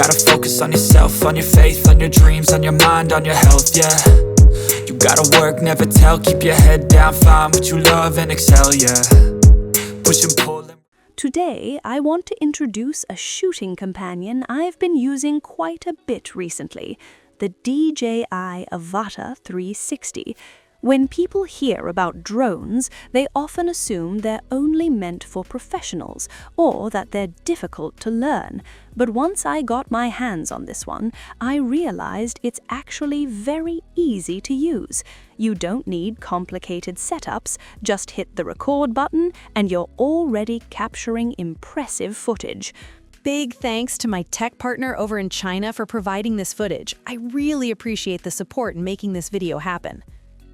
gotta focus on yourself, on your faith, on your dreams, on your mind, on your health, yeah. You gotta work, never tell, keep your head down, find what you love and excel, yeah. Push and pull. Today, I want to introduce a shooting companion I've been using quite a bit recently, the DJI Avata 360. When people hear about drones, they often assume they're only meant for professionals or that they're difficult to learn. But once I got my hands on this one, I realized it's actually very easy to use. You don't need complicated setups, just hit the record button and you're already capturing impressive footage. Big thanks to my tech partner over in China for providing this footage. I really appreciate the support in making this video happen.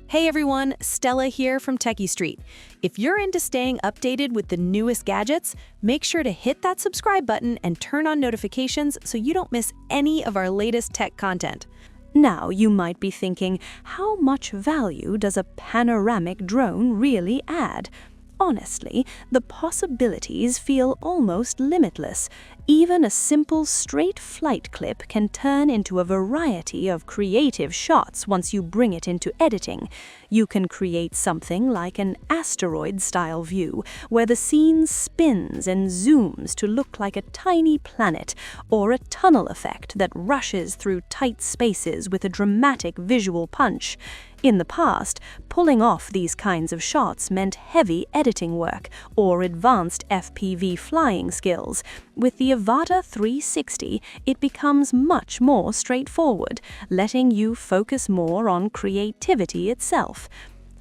Hey everyone, Stella here from Techie Street. If you're into staying updated with the newest gadgets, make sure to hit that subscribe button and turn on notifications so you don't miss any of our latest tech content. Now you might be thinking, how much value does a panoramic drone really add? Honestly, the possibilities feel almost limitless. Even a simple straight flight clip can turn into a variety of creative shots once you bring it into editing. You can create something like an asteroid-style view, where the scene spins and zooms to look like a tiny planet, or a tunnel effect that rushes through tight spaces with a dramatic visual punch. In the past, pulling off these kinds of shots meant heavy editing work or advanced FPV flying skills. With the Avata 360, it becomes much more straightforward, letting you focus more on creativity itself.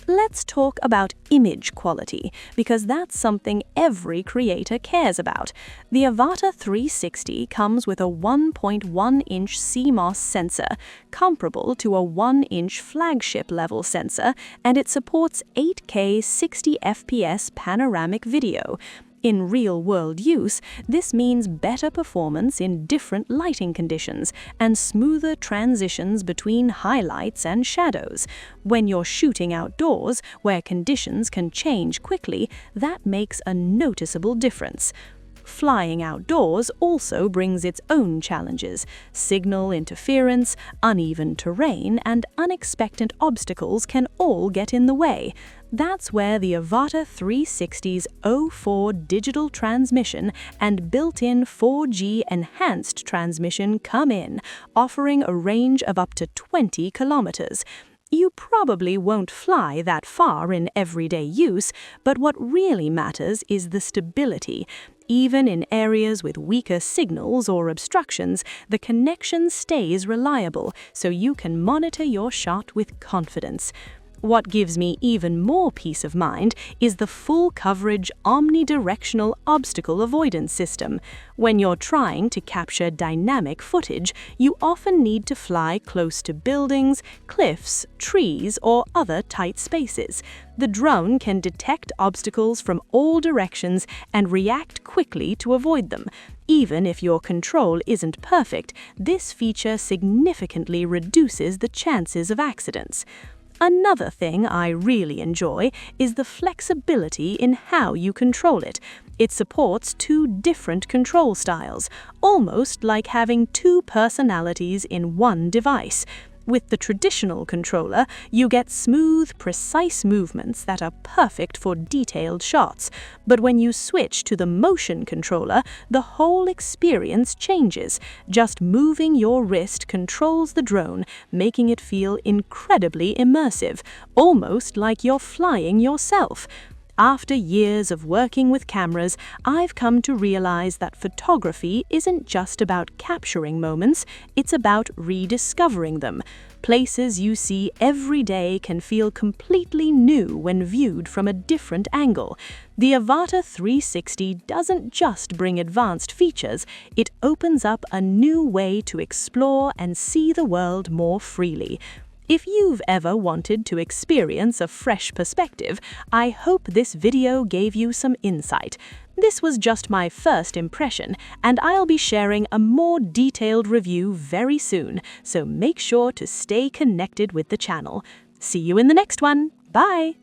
Let's talk about image quality, because that's something every creator cares about. The Avata 360 comes with a 1.1-inch CMOS sensor, comparable to a 1-inch flagship-level sensor, and it supports 8K 60 FPS panoramic video. In real-world use, this means better performance in different lighting conditions and smoother transitions between highlights and shadows. When you're shooting outdoors, where conditions can change quickly, that makes a noticeable difference. Flying outdoors also brings its own challenges. Signal interference, uneven terrain, and unexpected obstacles can all get in the way. That's where the Avata 360's 04 digital transmission and built-in 4G enhanced transmission come in, offering a range of up to 20 kilometers. You probably won't fly that far in everyday use, but what really matters is the stability. Even in areas with weaker signals or obstructions, the connection stays reliable, so you can monitor your shot with confidence. What gives me even more peace of mind is the full coverage omnidirectional obstacle avoidance system. When you're trying to capture dynamic footage, you often need to fly close to buildings, cliffs, trees, or other tight spaces. The drone can detect obstacles from all directions and react quickly to avoid them. Even if your control isn't perfect, this feature significantly reduces the chances of accidents. Another thing I really enjoy is the flexibility in how you control it. It supports two different control styles, almost like having two personalities in one device. With the traditional controller, you get smooth, precise movements that are perfect for detailed shots. But when you switch to the motion controller, the whole experience changes. Just moving your wrist controls the drone, making it feel incredibly immersive, almost like you're flying yourself. After years of working with cameras, I've come to realize that photography isn't just about capturing moments, it's about rediscovering them. Places you see every day can feel completely new when viewed from a different angle. The Avata 360 doesn't just bring advanced features, it opens up a new way to explore and see the world more freely. If you've ever wanted to experience a fresh perspective, I hope this video gave you some insight. This was just my first impression, and I'll be sharing a more detailed review very soon, so make sure to stay connected with the channel. See you in the next one. Bye!